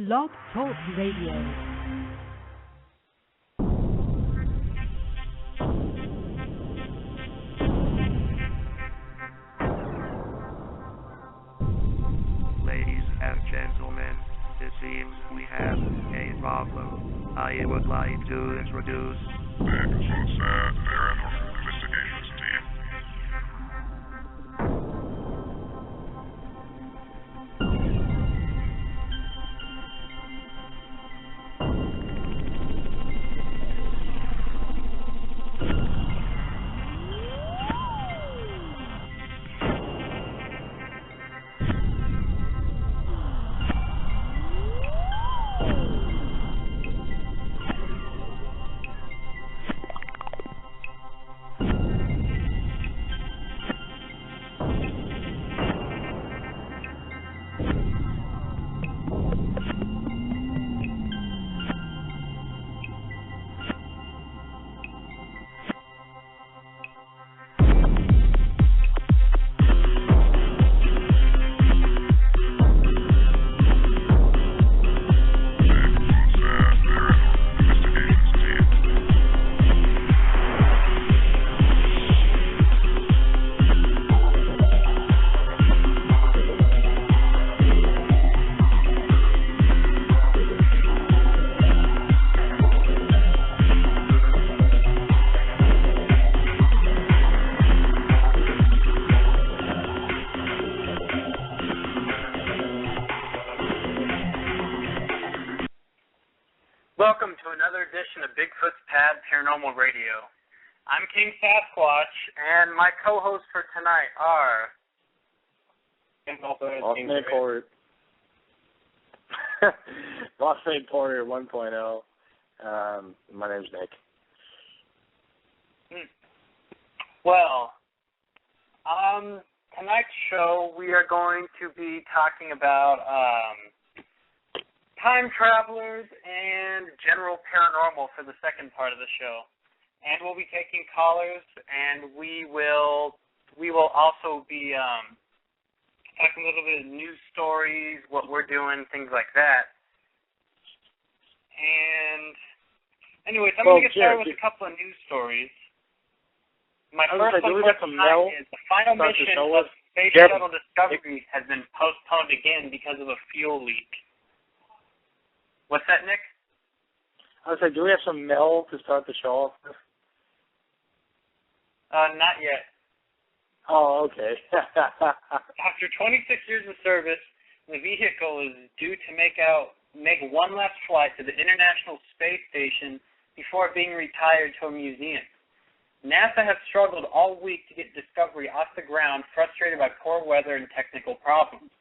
Blog Talk Radio. Ladies and gentlemen, it seems we have a problem. I would like to introduce Bigfoots Pad Paranormal Investigations Team. Welcome to another edition of Bigfoots Pad Paranormal Radio. I'm King Sasquatch, and my co-hosts for tonight are... Lost-Made Porter. Lost-Made Porter 1.0. My name's Nick. Well, tonight's show we are going to be talking about time travelers and general paranormal for the second part of the show. And we'll be taking callers, and we will also be talking a little bit of news stories, what we're doing, things like that. And anyways, I'm going to get started with a couple of news stories. My first one for tonight is the final mission of Space Shuttle Discovery has been postponed again because of a fuel leak. What's that, Nick? I was like, do we have some Mel to start the show off with? Not yet. Oh, okay. After 26 years of service, the vehicle is due to make one last flight to the International Space Station before being retired to a museum. NASA has struggled all week to get Discovery off the ground, frustrated by poor weather and technical problems.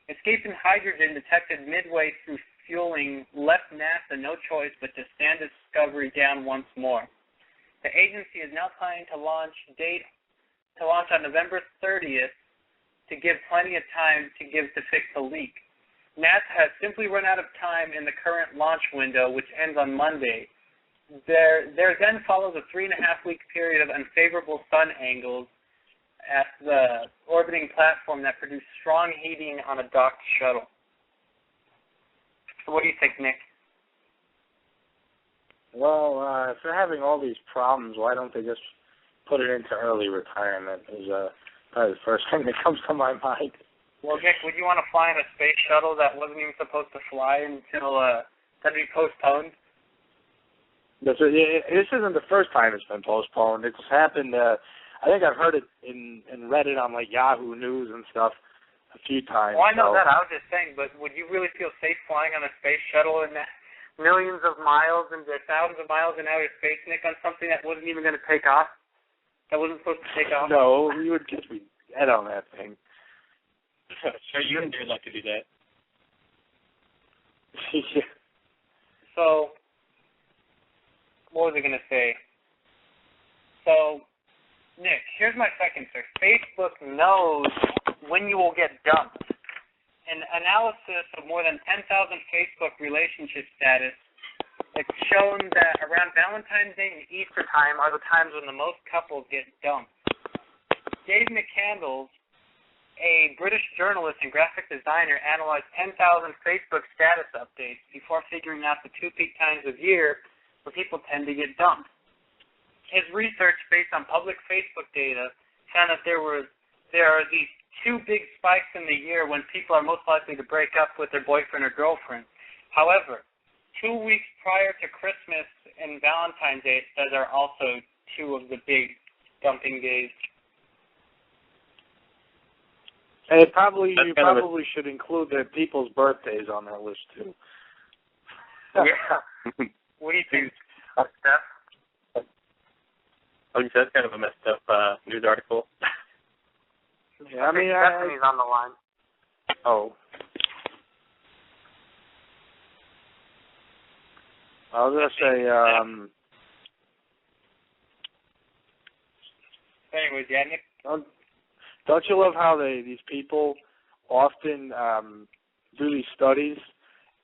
Escaping hydrogen detected midway through fueling left NASA no choice but to stand Discovery down once more. The agency is now planning to launch on November 30th to give plenty of time to fix the leak. NASA has simply run out of time in the current launch window, which ends on Monday. There then follows a 3.5-week period of unfavorable sun angles at the orbiting platform that produced strong heating on a docked shuttle. So what do you think, Nick? Well, if they're having all these problems, why don't they just put it into early retirement is probably the first thing that comes to my mind. Well, Nick, would you want to fly in a space shuttle that wasn't even supposed to fly until that'd be postponed? This isn't the first time it's been postponed. It's happened, I think I've heard it in Reddit on like Yahoo News and stuff a few times. Well, I know that. I was just saying, but would you really feel safe flying on a space shuttle in millions of miles and thousands of miles in outer space, Nick, on something that wasn't even going to take off? That wasn't supposed to take off? No, you would just be dead on that thing. Sir, you and Dave like to do that. Yeah. So, what was I going to say? So, Nick, here's my second search. Facebook knows when you will get dumped. An analysis of more than 10,000 Facebook relationship status has shown that around Valentine's Day and Easter time are the times when the most couples get dumped. Dave McCandles, a British journalist and graphic designer analyzed 10,000 Facebook status updates before figuring out the 2 peak times of year where people tend to get dumped. His research, based on public Facebook data, found that there are these 2 big spikes in the year when people are most likely to break up with their boyfriend or girlfriend. However, 2 weeks prior to Christmas and Valentine's Day, those are also 2 of the big dumping days. And you probably should include the people's birthdays on that list too. Yeah. What do you think, Steph? Oh, that's kind of a messed up news article. Yeah, I mean, Stephanie's on the line. Oh. I was gonna say. Anyways, yeah, Nick. Don't you love how these people often do these studies,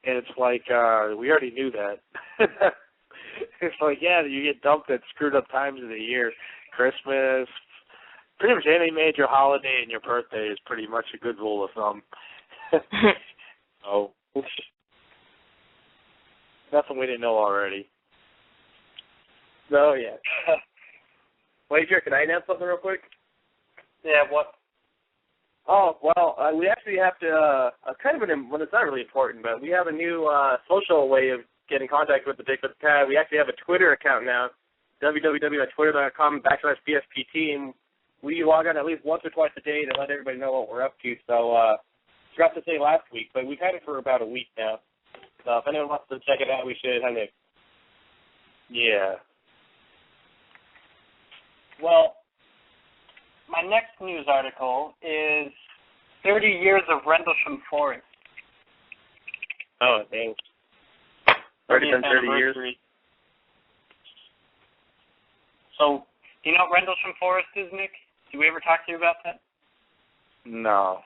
and it's like we already knew that. It's like, yeah, you get dumped at screwed up times of the year. Christmas, pretty much any major holiday, and your birthday is pretty much a good rule of thumb. Oh, nothing we didn't know already. No, yeah. Wait, Jerry, can I announce something real quick? Yeah, what? Oh, well, we actually have to, well, it's not really important, but we have a new social way of getting in contact with the Bigfoots Pad. We actually have a Twitter account now, www.twitter.com/BSP team. We log on at least once or twice a day to let everybody know what we're up to. So, forgot to say last week, but we've had it for about a week now. So if anyone wants to check it out, we should. I think. Yeah. Well, my next news article is 30 years of Rendlesham Forest. Oh, dang. 30 years. So, do you know what Rendlesham Forest is, Nick? Did we ever talk to you about that? No.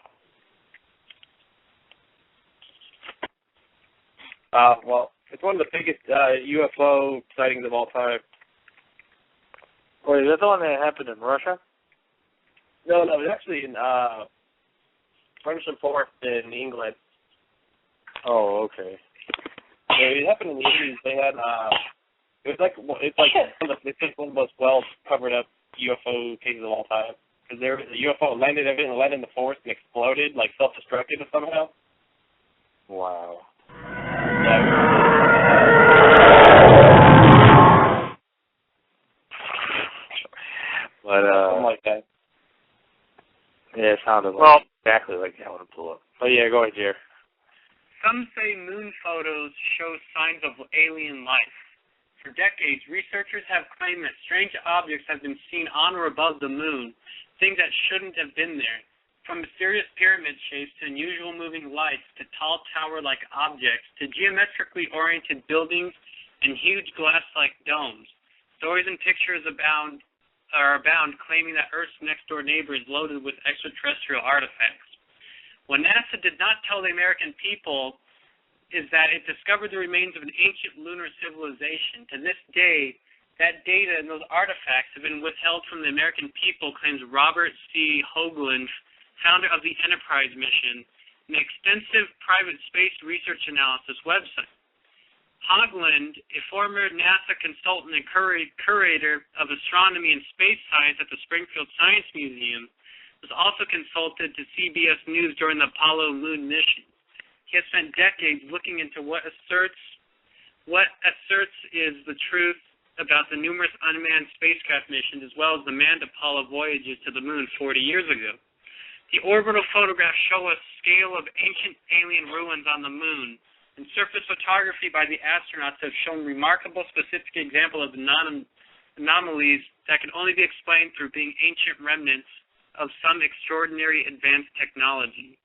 Well, it's one of the biggest UFO sightings of all time. Wait, is that the one that happened in Russia? No, it's actually in Rendlesham Forest in England. Oh, okay. Yeah, it happened in the 80s. They had it's like one of the most well covered up UFO cases of all time. Because there was a UFO landed in the forest and exploded, like self-destructed somehow. Wow. But something like that. Yeah, it sounded exactly like that when it blew up. But yeah, go ahead, Jer. Some say moon photos show signs of alien life. For decades, researchers have claimed that strange objects have been seen on or above the moon, things that shouldn't have been there. From mysterious pyramid shapes to unusual moving lights to tall tower-like objects to geometrically oriented buildings and huge glass-like domes. Stories and pictures abound claiming that Earth's next-door neighbor is loaded with extraterrestrial artifacts. What NASA did not tell the American people is that it discovered the remains of an ancient lunar civilization. To this day, that data and those artifacts have been withheld from the American people, claims Robert C. Hoagland, founder of the Enterprise mission, an extensive private space research analysis website. Hoagland, a former NASA consultant and curator of astronomy and space science at the Springfield Science Museum, was also consulted to CBS News during the Apollo moon mission. He has spent decades looking into what asserts is the truth about the numerous unmanned spacecraft missions as well as the manned Apollo voyages to the moon 40 years ago. The orbital photographs show a scale of ancient alien ruins on the moon, and surface photography by the astronauts have shown remarkable specific example of anomalies that can only be explained through being ancient remnants of some extraordinary advanced technology.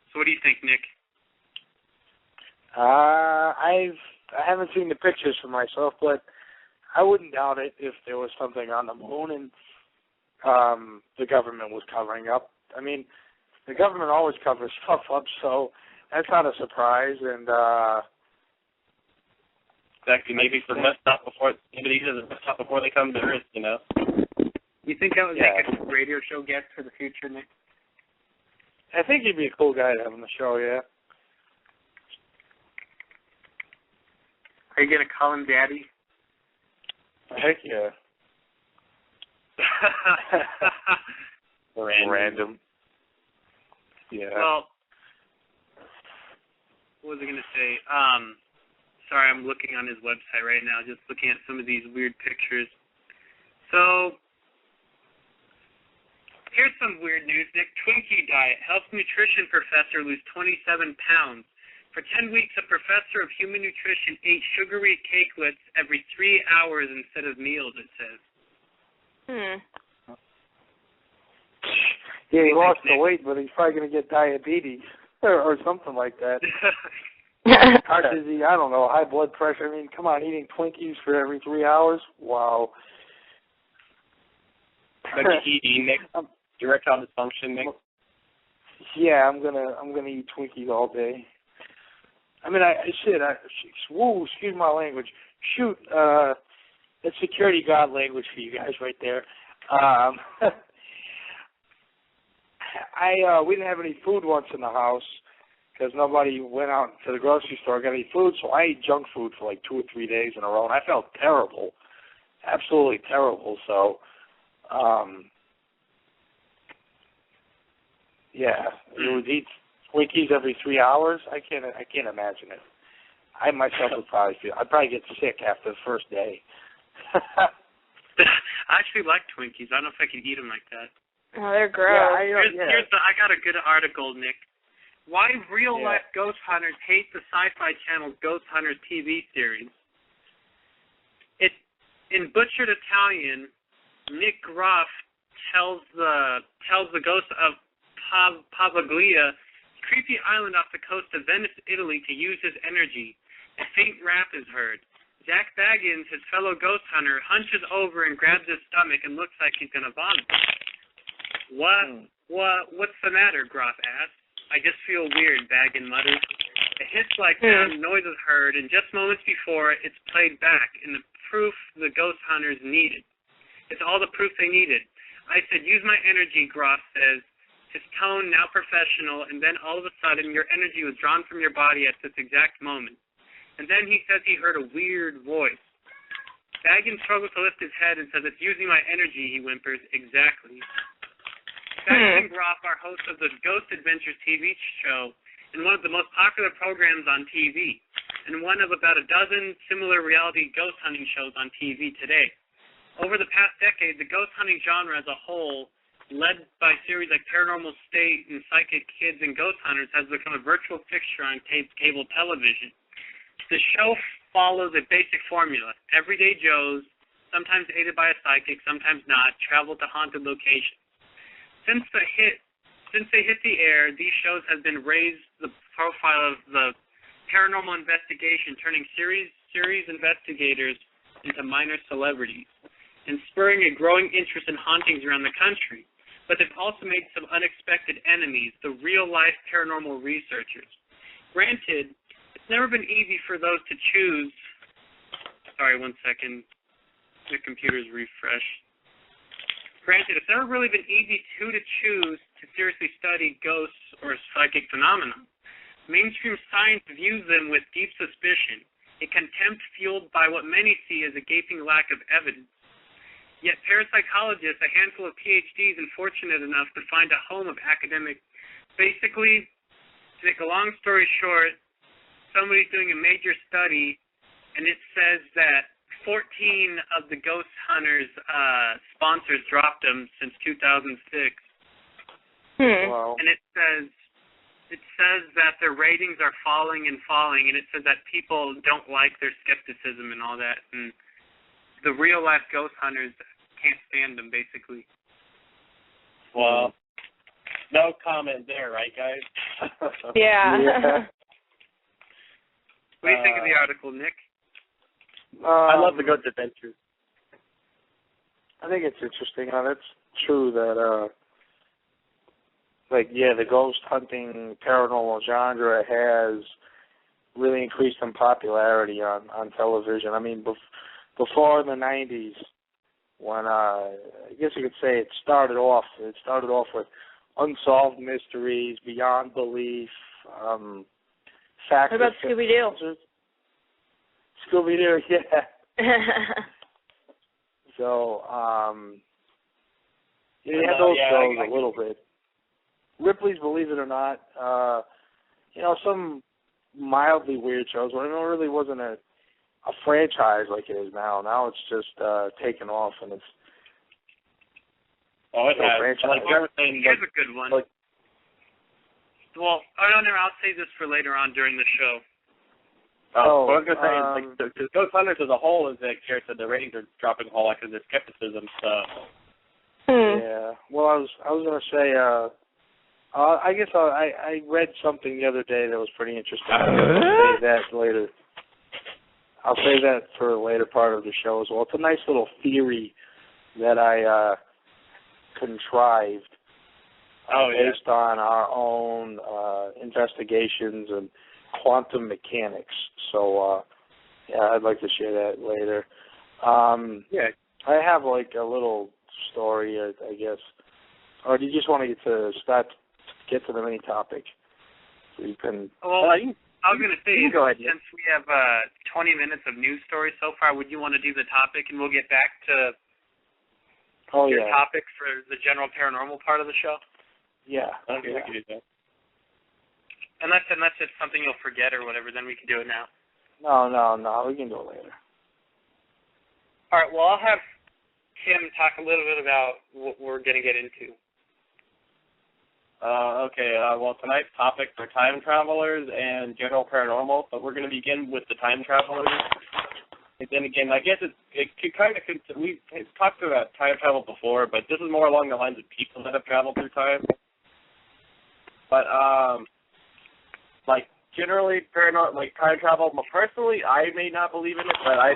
So what do you think, Nick? I haven't seen the pictures for myself, but I wouldn't doubt it if there was something on the moon and the government was covering up. I mean, the government always covers stuff up, so that's not a surprise. And exactly, maybe for messed up before they come to Earth, you know. You think that would make a good radio show guest for the future, Nick? I think he'd be a cool guy to have on the show, yeah. Are you going to call him Daddy? Heck yeah. Random. Yeah. Well, what was I going to say? Sorry, I'm looking on his website right now, just looking at some of these weird pictures. So, here's some weird news, Nick. Twinkie diet helps nutrition professor lose 27 pounds. For 10 weeks, a professor of human nutrition ate sugary cakelets every 3 hours instead of meals, it says. Yeah, he lost the weight, but he's probably going to get diabetes or something like that. Heart disease, I don't know, high blood pressure. I mean, come on, eating Twinkies for every 3 hours? Wow. Like eating, Nick. Erectile dysfunction, Nick. Yeah, I'm gonna eat Twinkies all day. I mean, excuse my language. Shoot, that's security guard language for you guys right there. We didn't have any food once in the house because nobody went out to the grocery store and got any food, so I ate junk food for like 2 or 3 days in a row, and I felt terrible, absolutely terrible. So, you would eat Twinkies every 3 hours. I can't imagine it. I myself I'd probably get sick after the first day. I actually like Twinkies. I don't know if I could eat them like that. Oh, they're gross. I got a good article, Nick. Why real-life ghost hunters hate the Sci-Fi Channel's Ghost Hunters TV series. In Butchered Italian, Nick Groff tells the ghost of Pavaglia, creepy island off the coast of Venice, Italy, to use his energy. A faint rap is heard. Jack Baggins, his fellow ghost hunter, hunches over and grabs his stomach and looks like he's going to vomit. What's the matter? Groff asks. I just feel weird, Baggin mutters. A hiss-like sound noise is heard, and just moments before, it's played back, and the proof the ghost hunters needed. It's all the proof they needed. I said, use my energy, Groff says, his tone now professional, and then all of a sudden, your energy was drawn from your body at this exact moment. And then he says he heard a weird voice. Baggins struggles to lift his head and says, it's using my energy, he whimpers. Exactly. Baggins and Groff are hosts of the Ghost Adventures TV show and one of the most popular programs on TV, and one of about a dozen similar reality ghost hunting shows on TV today. Over the past decade, the ghost hunting genre as a whole, led by series like Paranormal State and Psychic Kids and Ghost Hunters, has become a virtual fixture on cable television. The show follows a basic formula. Everyday Joes, sometimes aided by a psychic, sometimes not, travel to haunted locations. Since they hit the air, these shows have been raised the profile of the paranormal investigation, turning series investigators into minor celebrities, and spurring a growing interest in hauntings around the country. But they've also made some unexpected enemies, the real-life paranormal researchers. Granted, it's never been easy for those to choose. Sorry, 1 second. The computer's refreshed. Granted, it's never really been easy to choose to seriously study ghosts or psychic phenomena. Mainstream science views them with deep suspicion, a contempt fueled by what many see as a gaping lack of evidence. Yet parapsychologists, a handful of PhDs, and fortunate enough to find a home of academic. Basically, to make a long story short, somebody's doing a major study, and it says that 14 of the ghost hunters' sponsors dropped them since 2006. Wow. And it says that their ratings are falling, and it says that people don't like their skepticism and all that, and the real-life ghost hunters can't stand them, basically. Well, no comment there, right, guys? Yeah. What do you think of the article, Nick? I love the Ghost Adventures. I think it's interesting. It's true that, the ghost hunting paranormal genre has really increased in popularity on television. I mean, before in the 90s, when I guess you could say it started off. It started off with unsolved mysteries, beyond belief, facts. What about Scooby-Doo? Scooby-Doo, yeah. So, you had those shows a little bit. Ripley's Believe It or Not, some mildly weird shows, but it really wasn't a franchise like it is now. Now it's just taken off, and it's it has. Franchise. Like everything. Here's a good one. Well, I'll save this for later on during the show. What I was going to say is, the Ghost Hunters as a whole, as Garrett said, the ratings are dropping a whole lot because of skepticism. So. Yeah. Well, I was going to say, I guess I read something the other day that was pretty interesting. I'll save that later. I'll save that for the later part of the show as well. It's a nice little theory that I contrived based on our own investigations and quantum mechanics. So, I'd like to share that later. I have like a little story, I guess. Or do you just want to get to the main topic? So you can. Well, I was going to say, go ahead, since we have 20 minutes of news stories so far, would you want to do the topic, and we'll get back to your topic for the general paranormal part of the show? Yeah. Okay, we can do that. Unless it's something you'll forget or whatever, then we can do it now. No, we can do it later. All right, well, I'll have Tim talk a little bit about what we're going to get into. Well, tonight's topics are time travelers and general paranormal, but we're going to begin with the time travelers. And then again, I guess we've talked about time travel before, but this is more along the lines of people that have traveled through time. But, generally, time travel, personally, I may not believe in it, but I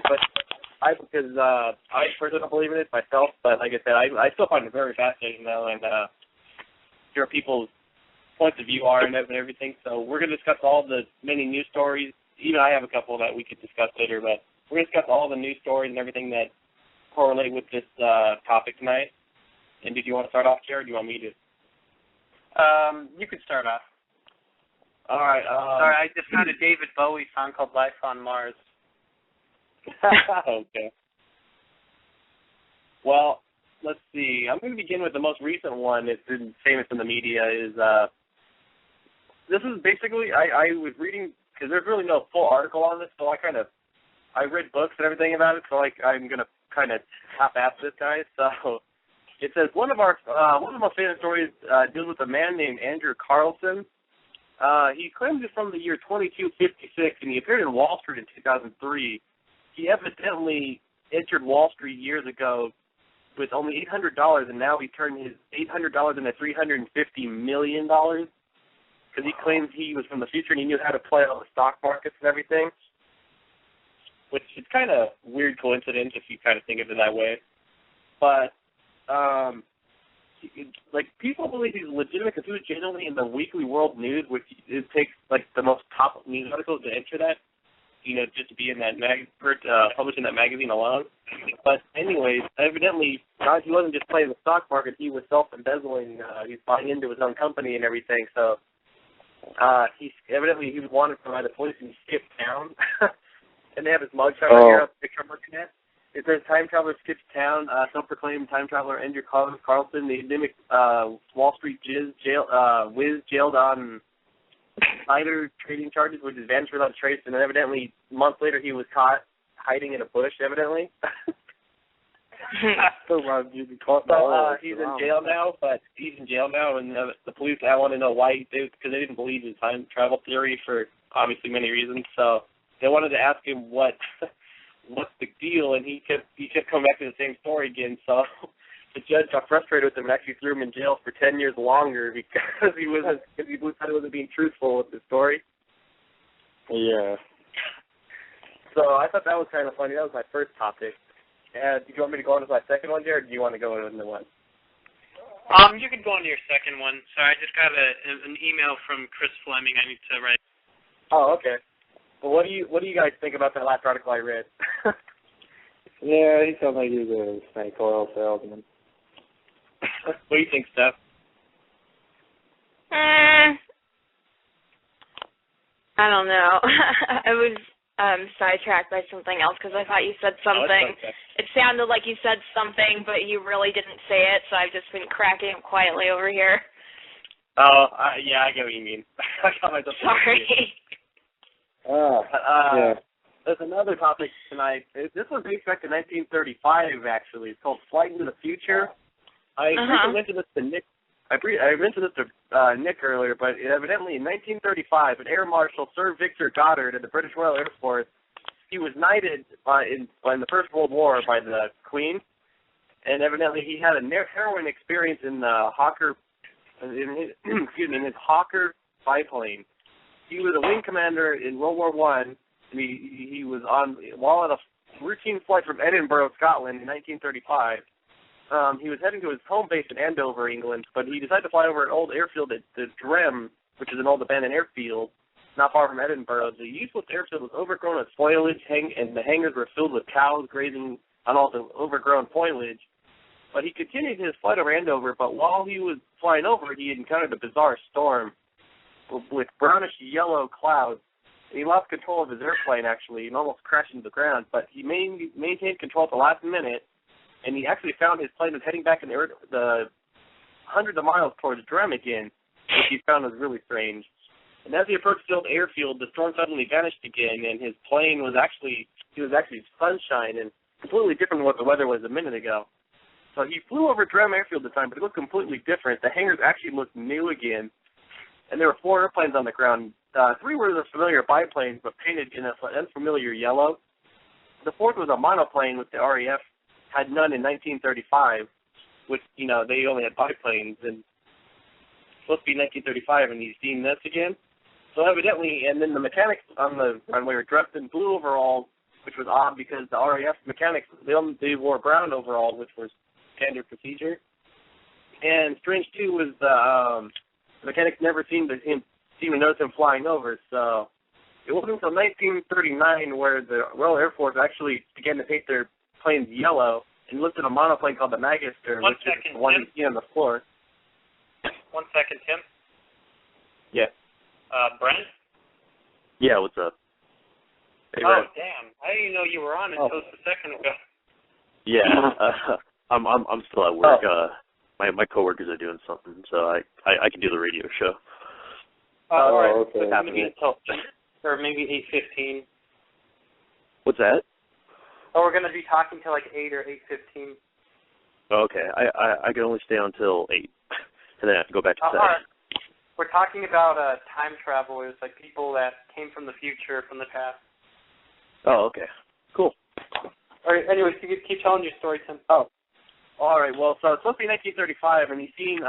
personally don't believe in it myself, but like I said, I still find it very fascinating, though, and hear people's points of view are and everything. So we're going to discuss all the many news stories. Even I have a couple that we could discuss later, but we're going to discuss all the news stories and everything that correlate with this topic tonight. And did you want to start off, Jared, or do you want me to? You could start off. All right. Sorry, I just found a David Bowie song called Life on Mars. Okay. Well, let's see. I'm going to begin with the most recent one. It's been famous in the media. This is basically, I was reading, because there's really no full article on this, so I read books and everything about it, so I'm going to kind of half-ass this guy. So it says, one of the most famous stories deals with a man named Andrew Carlson. He claims it's from the year 2256, and he appeared in Wall Street in 2003. He evidently entered Wall Street years ago with only $800, and now he turned his $800 into $350 million because he claims he was from the future and he knew how to play all the stock markets and everything, which is kind of weird coincidence if you kind of think of it that way. But, people believe he's legitimate because he was generally in the Weekly World News, which it takes, the most top news articles to enter that. Just to be in that published in that magazine alone. But anyways, evidently, he wasn't just playing the stock market, he was self-embezzling. He was buying into his own company and everything. So he was wanted by the police and he skipped town. And they have his mugshot right here, a picture I'm looking at. It says, time traveler skips town, self-proclaimed time traveler Andrew Carlson, the endemic Wall Street whiz jailed on insider trading charges, which is vanished without trace, and then evidently months later he was caught hiding in a bush, evidently. He's in jail now, and the police now want to know why, because they didn't believe in time travel theory for obviously many reasons, so they wanted to ask him what's the deal, and he kept coming back to the same story again, so the judge got frustrated with him and actually threw him in jail for 10 years longer because he thought he wasn't being truthful with the story. Yeah. So I thought that was kind of funny. That was my first topic. Did you want me to go on to my second one, Jared, or do you want to go into one? You could go on to your second one. Sorry, I just got an email from Chris Fleming I need to write. Oh, okay. Well, what do you guys think about that last article I read? Yeah, he sounds like he was a snake oil salesman. What do you think, Steph? I don't know. I was sidetracked by something else because I thought you said something. Oh, okay. It sounded like you said something, but you really didn't say it, so I've just been cracking up quietly over here. Oh, yeah, I get what you mean. I got myself. Sorry. Yeah. There's another topic tonight. This was dates back to 1935, actually. It's called Flight into the Future. I briefly mentioned this to Nick. I mentioned this to Nick earlier, but evidently in 1935, an Air Marshal, Sir Victor Goddard, of the British Royal Air Force, he was knighted in the First World War by the Queen, and evidently he had a harrowing experience in the Hawker, in his Hawker biplane. He was a wing commander in World War I. He was while on a routine flight from Edinburgh, Scotland, in 1935. He was heading to his home base in Andover, England, but he decided to fly over an old airfield at the Drem, which is an old abandoned airfield not far from Edinburgh. The useless airfield was overgrown with foliage, and the hangars were filled with cows grazing on all the overgrown foliage. But he continued his flight over Andover, but while he was flying over, he encountered a bizarre storm with brownish-yellow clouds. He lost control of his airplane, actually, and almost crashed into the ground, but he maintained control at the last minute, and he actually found his plane was heading back in the hundreds of miles towards Drem again, which he found was really strange. And as he approached the old airfield, the storm suddenly vanished again, and his plane was actually sunshine and completely different than what the weather was a minute ago. So he flew over Drem Airfield this time, but it looked completely different. The hangars actually looked new again, and there were 4 airplanes on the ground. 3 were the familiar biplanes, but painted in an unfamiliar yellow. The 4th was a monoplane, which the RAF had none in 1935, which, they only had biplanes, and it's supposed to be 1935, and he's seen this again. So evidently, and then the mechanics on the runway were dressed in blue overalls, which was odd because the RAF mechanics, they wore brown overalls, which was standard procedure. And strange, too, was the mechanics never seemed to notice him flying over, so it wasn't until 1939 where the Royal Air Force actually began to paint their planes yellow and looked at a monoplane called the Magister, which is the one you see on the floor. 1 second, Tim. Yeah. Brent? Yeah, what's up? Hey, Brent. Damn. I didn't even know you were on until just a second ago. Yeah, I'm still at work. My coworkers are doing something, so I can do the radio show. All right. Okay. It's going to be until, or maybe 8:15. What's that? Oh, we're going to be talking till like 8 or 8:15. Okay, I can only stay until 8, and then I have to go back to 7. All right. We're talking about time travelers, like people that came from the future, from the past. Oh, okay. Cool. All right, anyways, you keep telling your story, Tim. Oh. All right, well, so it's supposed to be 1935, and he's seen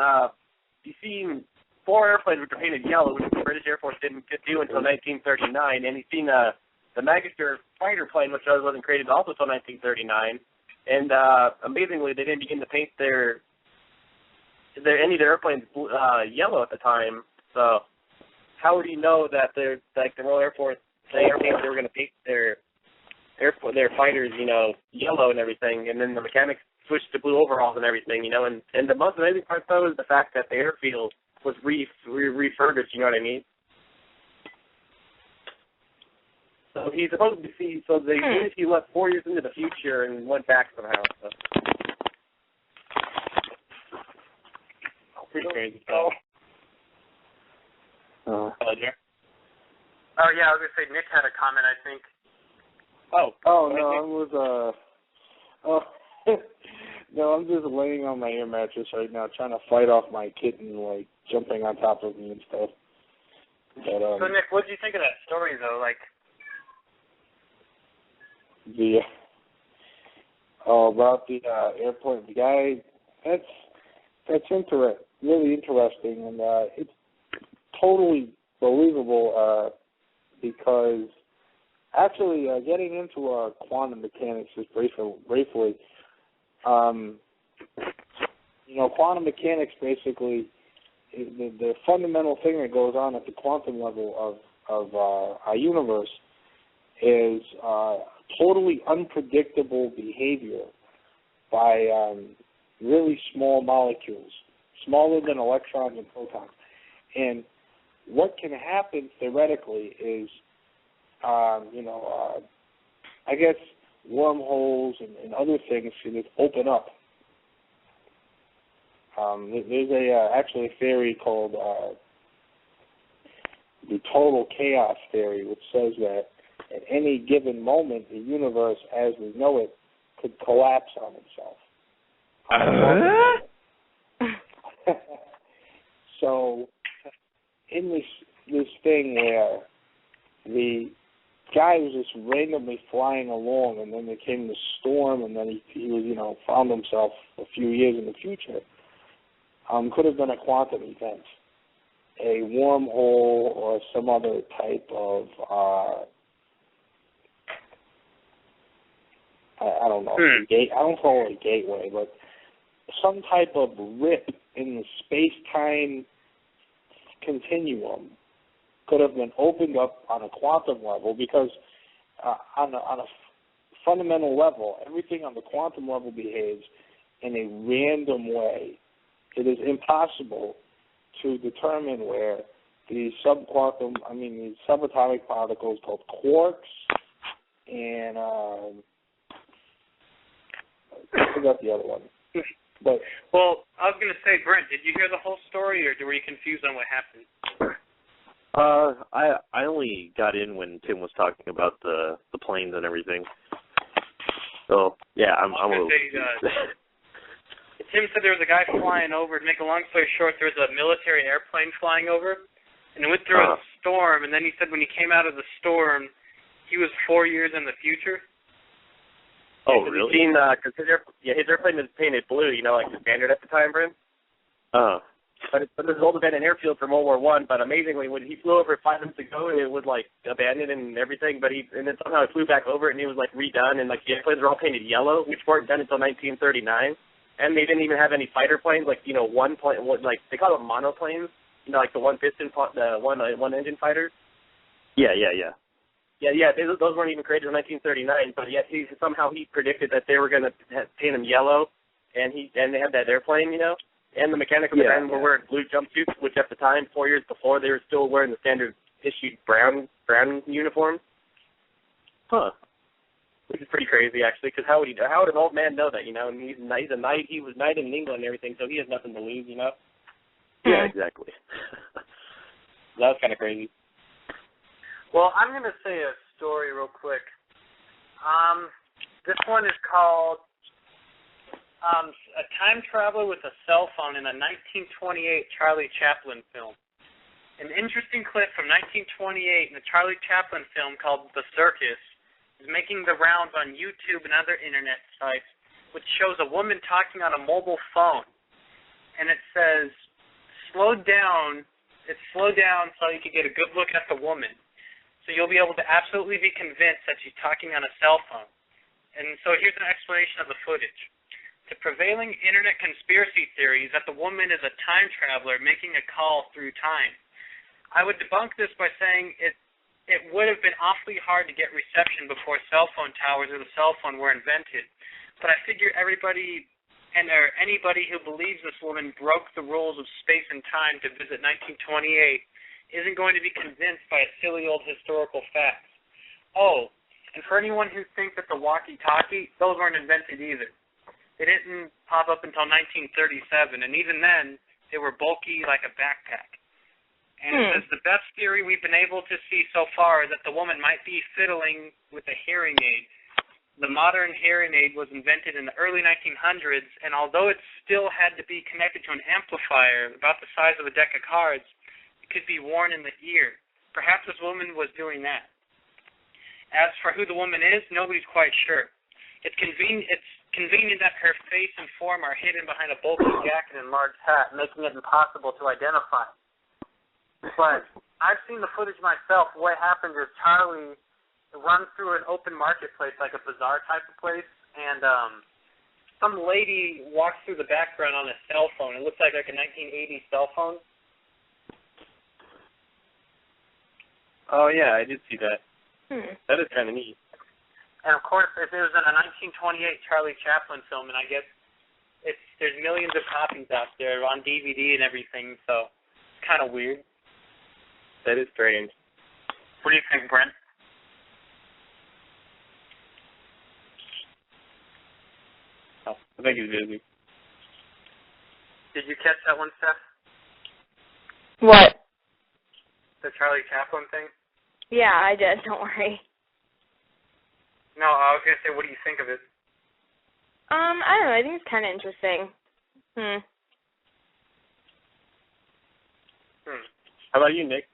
4 airplanes which are painted yellow, which the British Air Force didn't do until 1939, and he's seen the Magister fighter plane, which wasn't created also until 1939, and amazingly, they didn't begin to paint any of their airplanes yellow at the time. So how would he know that they're like the Royal Air Force? They were going to paint their fighters, yellow and everything, and then the mechanics switched to blue overalls and everything, And the most amazing part though is the fact that the airfield was refurbished. You know what I mean? So he's supposed to see. So he left 4 years into the future and went back somehow. So. Pretty crazy stuff. Oh, yeah, I was going to say Nick had a comment, I think. No, I'm just laying on my air mattress right now, trying to fight off my kitten, like jumping on top of me and stuff. But, so Nick, what did you think of that story, though? About the airport, the guy. That's really interesting, and it's totally believable because actually getting into quantum mechanics just briefly, quantum mechanics basically the fundamental thing that goes on at the quantum level of our universe is totally unpredictable behavior by really small molecules, smaller than electrons and protons. And what can happen theoretically is, I guess wormholes and other things can just open up. There's actually a theory called the total chaos theory, which says that at any given moment, the universe as we know it could collapse on itself. So, in this thing where the guy was just randomly flying along, and then there came the storm, and then he was, found himself a few years in the future, could have been a quantum event, a wormhole, or some other type of, I don't know, I don't call it a gateway, but some type of rip in the space-time continuum could have been opened up on a quantum level, because on a fundamental level, everything on the quantum level behaves in a random way. It is impossible to determine where these subatomic particles called quarks and I forgot the other one. But well, I was going to say, Brent, did you hear the whole story, or were you confused on what happened? I only got in when Tim was talking about the planes and everything. So yeah, I'm a little. Tim said there was a guy flying over. To make a long story short, there was a military airplane flying over, and it went through a storm. And then he said when he came out of the storm, he was 4 years in the future. Oh, really? Because his airplane was painted blue, like the standard at the time, Brent. But this old abandoned airfield from World War I. But amazingly, when he flew over 5 minutes ago, it was abandoned and everything. But then somehow he flew back over it, and it was redone, and the airplanes were all painted yellow, which weren't done until 1939. And they didn't even have any fighter planes, one plane, they call them monoplanes, like the one piston, the one engine fighters. Yeah. Yeah, those weren't even created in 1939, but yet somehow he predicted that they were going to paint them yellow, and they had that airplane, and the mechanics of the band were wearing blue jumpsuits, which at the time, 4 years before, they were still wearing the standard issued brown uniform. Huh. Which is pretty crazy, actually, because how would an old man know that, And he's a knight, he was knighted in England and everything, so he has nothing to lose, Yeah, exactly. That was kind of crazy. Well, I'm going to say a story real quick. This one is called A Time Traveler with a Cell Phone in a 1928 Charlie Chaplin film. An interesting clip from 1928 in the Charlie Chaplin film called The Circus is making the rounds on YouTube and other internet sites, which shows a woman talking on a mobile phone. And it says, slowed down so you can get a good look at the woman. So you'll be able to absolutely be convinced that she's talking on a cell phone. And so here's an explanation of the footage. The prevailing internet conspiracy theory is that the woman is a time traveler making a call through time. I would debunk this by saying it would have been awfully hard to get reception before cell phone towers or the cell phone were invented. But I figure anybody who believes this woman broke the rules of space and time to visit 1928 isn't going to be convinced by a silly old historical facts. Oh, and for anyone who thinks that the walkie-talkie, those weren't invented either. They didn't pop up until 1937, and even then, they were bulky like a backpack. And it says the best theory we've been able to see so far is that the woman might be fiddling with a hearing aid. The modern hearing aid was invented in the early 1900s, and although it still had to be connected to an amplifier about the size of a deck of cards, it could be worn in the ear. Perhaps this woman was doing that. As for who the woman is, nobody's quite sure. It's convenient that her face and form are hidden behind a bulky jacket and large hat, making it impossible to identify. But I've seen the footage myself. What happens is Charlie runs through an open marketplace, like a bazaar type of place, and some lady walks through the background on a cell phone. It looks like a 1980s cell phone. Oh, yeah, I did see that. That is kind of neat. And, of course, it was in a 1928 Charlie Chaplin film, and I guess there's millions of copies out there on DVD and everything, so it's kind of weird. That is strange. What do you think, Brent? Oh, I think he's busy. Did you catch that one, Steph? What? The Charlie Chaplin thing? Yeah, I did. Don't worry. No, I was going to say, what do you think of it? I don't know. I think it's kind of interesting. How about you, Nick?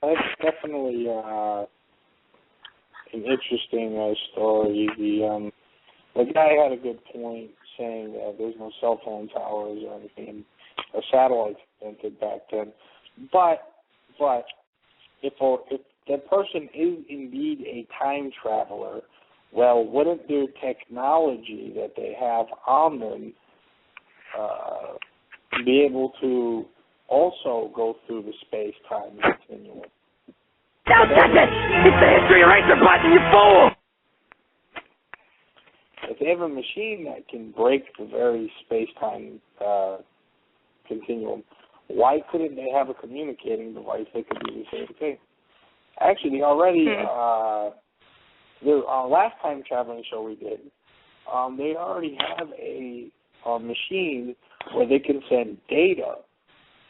That's definitely an interesting story. The guy had a good point saying that there's no cell phone towers or anything, or satellites invented back then. But if that person is indeed a time traveler, well, wouldn't their technology that they have on them be able to also go through the space-time continuum? Don't touch it! It's the history eraser button, you fool! If they have a machine that can break the very space-time continuum, why couldn't they have a communicating device that could do the same thing? Actually, they already, the last time traveling show we did, they already have a machine where they can send data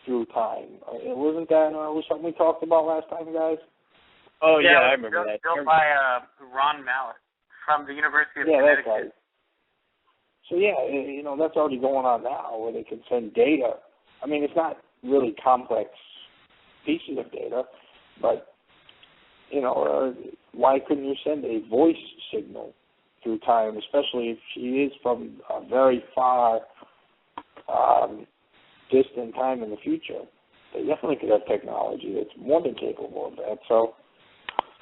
through time. Wasn't that was something we talked about last time, guys? Oh, yeah, I remember that. Built by Ron Mallett from the University of Connecticut. That's right. So, yeah, that's already going on now where they can send data. I mean, it's not really complex pieces of data, but, why couldn't you send a voice signal through time, especially if she is from a very far distant time in the future? They definitely could have technology that's more than capable of that. So,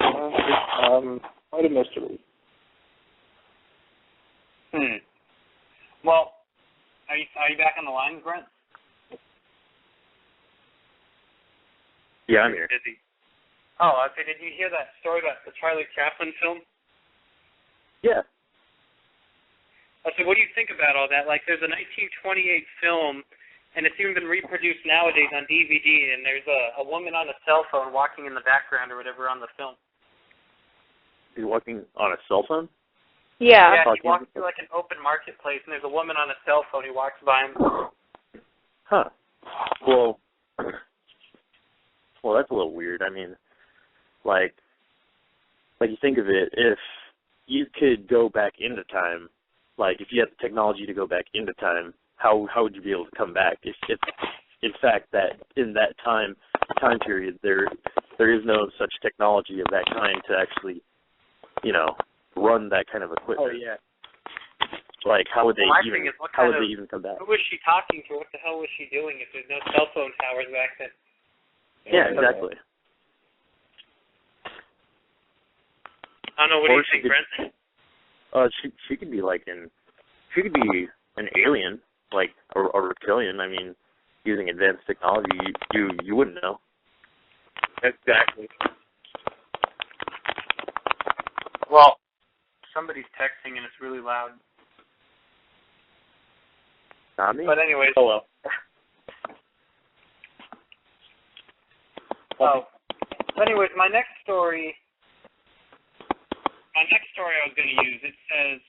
it's quite a mystery. Well, are you back on the line, Brent? Yeah, I'm here. Busy. Oh, okay. Did you hear that story about the Charlie Chaplin film? Yeah. So what do you think about all that? Like, there's a 1928 film, and it's even been reproduced nowadays on DVD, and there's a woman on a cell phone walking in the background or whatever on the film. He's walking on a cell phone? Yeah. Yeah, he walks through like an open marketplace, and there's a woman on a cell phone. He walks by him. Huh. Well, that's a little weird. I mean, like you think of it, if you could go back into time, like if you had the technology to go back into time, how would you be able to come back? If in fact that in that time period there is no such technology of that kind to actually, run that kind of equipment. Oh yeah. Like how would they even come back? Who was she talking to? What the hell was she doing if there's no cell phone towers back then? Yeah, exactly. I don't know. What do you think, Brent? She could be she could be an alien, like a reptilian. I mean, using advanced technology, you wouldn't know. Exactly. Well, somebody's texting and it's really loud. Not me. But anyways. Oh well. Anyways, my next story I was going to use, it says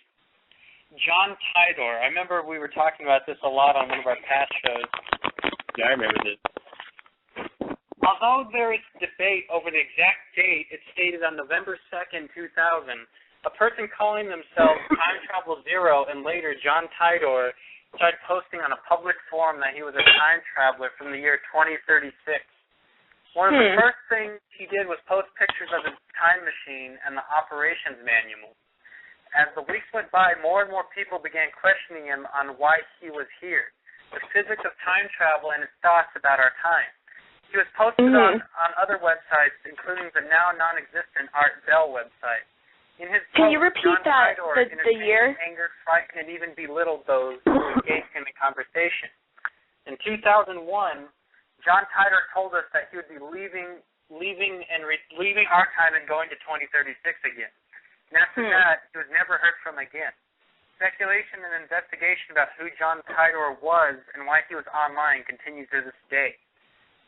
John Tidor. I remember we were talking about this a lot on one of our past shows. Yeah, I remember this. Although there is debate over the exact date, it's stated on November 2nd, 2000, a person calling themselves Time Travel Zero and later John Tidor started posting on a public forum that he was a time traveler from the year 2036. One of the first things he did was post pictures of his time machine and the operations manual. As the weeks went by, more and more people began questioning him on why he was here, the physics of time travel, and his thoughts about our time. He was posted on other websites, including the now non-existent Art Bell website. In his Can you post, repeat John that, Tidor the year? Angered, frightened, and even belittled those who engaged him in conversation. In 2001, John Tidor told us that he would be leaving leaving archive and going to 2036 again. And after that, he was never heard from again. Speculation and investigation about who John Titor was and why he was online continues to this day.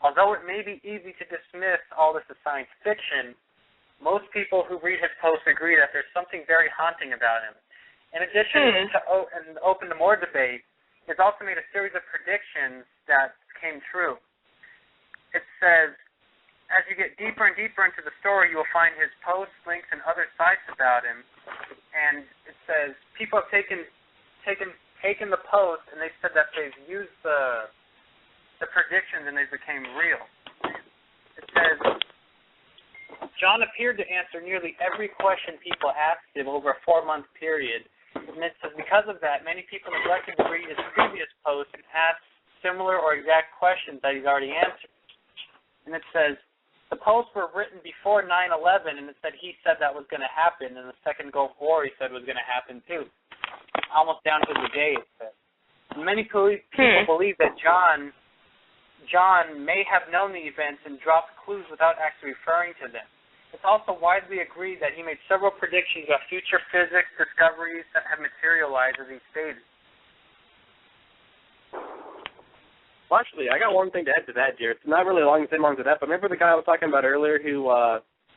Although it may be easy to dismiss all this as science fiction, most people who read his posts agree that there's something very haunting about him. In addition to open to more debate, he's also made a series of predictions that came true. It says, as you get deeper and deeper into the story, you will find his posts, links, and other sites about him. And it says people have taken the post and they said that they've used the predictions and they became real. It says John appeared to answer nearly every question people asked him over a 4-month period. And it says because of that, many people neglected to read his previous posts and asked similar or exact questions that he's already answered. And it says the posts were written before 9/11, and it said he said that was going to happen, and the second Gulf War he said was going to happen too, almost down to the day. It said. And many people believe that John may have known the events and dropped clues without actually referring to them. It's also widely agreed that he made several predictions about future physics discoveries that have materialized as he stated. Well, actually, I got one thing to add to that, Jared. It's not really along the same lines of that, but remember the guy I was talking about earlier who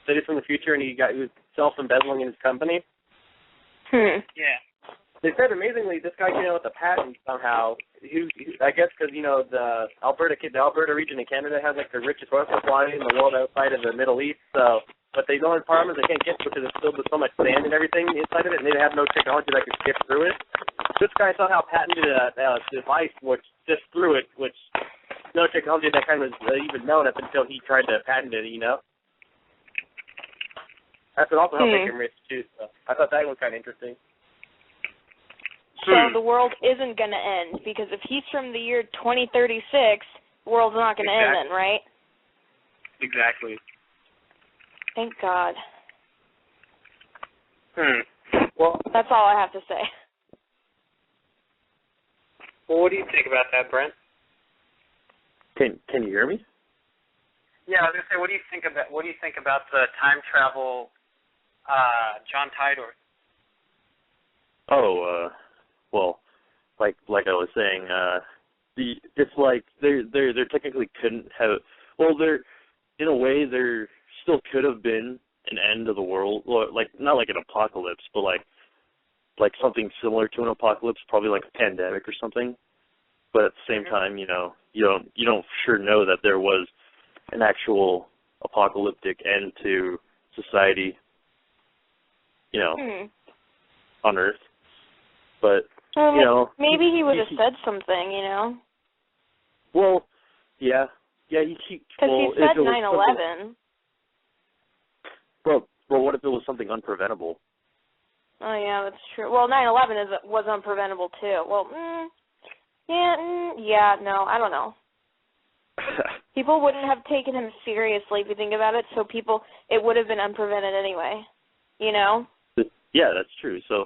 said he's from the future and he was self-embezzling in his company? Yeah. They said amazingly this guy came out with a patent somehow. I guess because the Alberta region in Canada has like the richest oil supply in the world outside of the Middle East. So, but the only problem is they can't get to it because it's filled with so much sand and everything inside of it, and they have no technology that could skip through it. This guy somehow patented a device which just through it, which no technology that kind of was even known up until he tried to patent it. That could also help make him rich too. So I thought that was kind of interesting. So the world isn't going to end, because if he's from the year 2036, the world's not going to end then, right? Exactly. Thank God. Well, that's all I have to say. Well, what do you think about that, Brent? Can you hear me? Yeah, I was going to say, what do you think about the time travel John Titor? Well, like I was saying, it's like there technically couldn't have. Well, in a way there still could have been an end of the world, or like not like an apocalypse, but like something similar to an apocalypse, probably like a pandemic or something. But at the same time, you don't for sure know that there was an actual apocalyptic end to society, on Earth. But maybe he would have said something, Well, yeah, because he said 9/11. Well, what if it was something unpreventable? Oh yeah, that's true. Well, 9/11 was unpreventable too. Well, no, I don't know. People wouldn't have taken him seriously if you think about it. So it would have been unprevented anyway. Yeah, that's true. So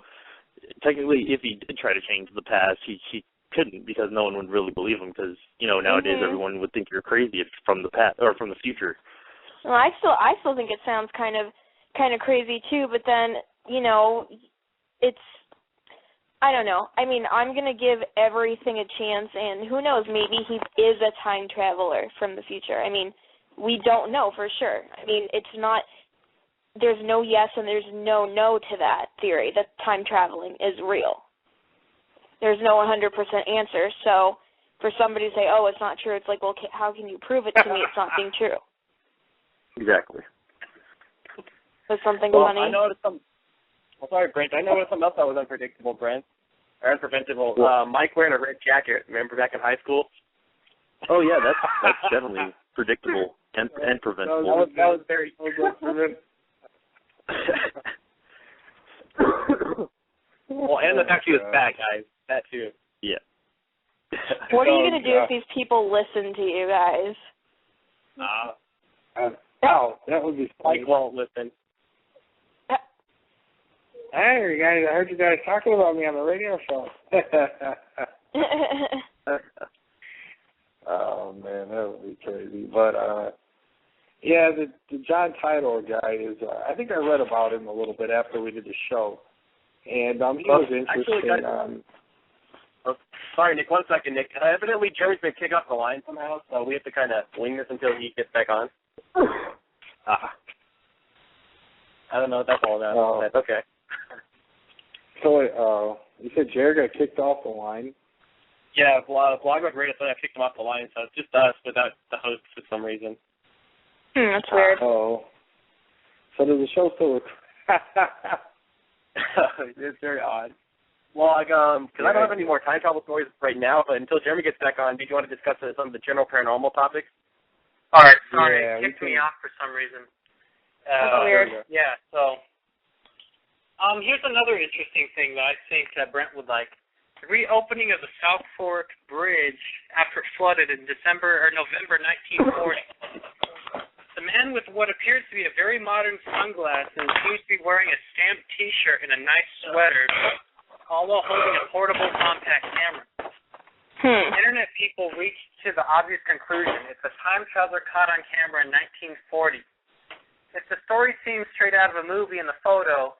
technically, if he did try to change the past, he couldn't, because no one would really believe him, because nowadays everyone would think you're crazy if from the past or from the future. Well, I still think it sounds kind of crazy too, but then it's, I don't know. I mean, I'm gonna give everything a chance, and who knows? Maybe he is a time traveler from the future. I mean, we don't know for sure. I mean, it's not. There's no yes and there's no to that theory that time traveling is real. There's no 100% answer. So for somebody to say, oh, it's not true, it's like, well, how can you prove it to me it's not being true? Exactly. Was something funny? I noticed sorry, Brent. I noticed something else that was unpredictable, Brent. Or unpreventable. Mike wearing a red jacket. Remember back in high school? Oh, yeah, that's definitely predictable and preventable. That was very well, and the fact he was fat, guys. That too. Yeah. What are you going to do if these people listen to you guys? That would be Mike won't listen. Hey, guys, I heard you guys talking about me on the radio show. Oh, man, that would be crazy. But, Yeah, the John Tidor guy is. I think I read about him a little bit after we did the show, and he was interesting. Sorry, Nick. 1 second, Nick. Evidently, Jerry's been kicked off the line somehow, so we have to kind of wing this until he gets back on. I don't know what that's all about. That's okay. So, you said Jerry got kicked off the line? Yeah, Blog Rock Radio said I kicked him off the line, so it's just us without the host for some reason. That's weird. So does the show still It's very odd. Well, because I don't have any more time travel stories right now, but until Jeremy gets back on, did you want to discuss some of the general paranormal topics? All right, sorry, it kicked me off for some reason. That's weird. Yeah, so here's another interesting thing that I think that Brent would like. The reopening of the South Fork Bridge after it flooded in November 1940. The man with what appears to be a very modern sunglasses seems to be wearing a stamped T-shirt and a nice sweater, all while holding a portable compact camera. Internet people reached to the obvious conclusion: it's a time traveler caught on camera in 1940. If the story seems straight out of a movie and the photo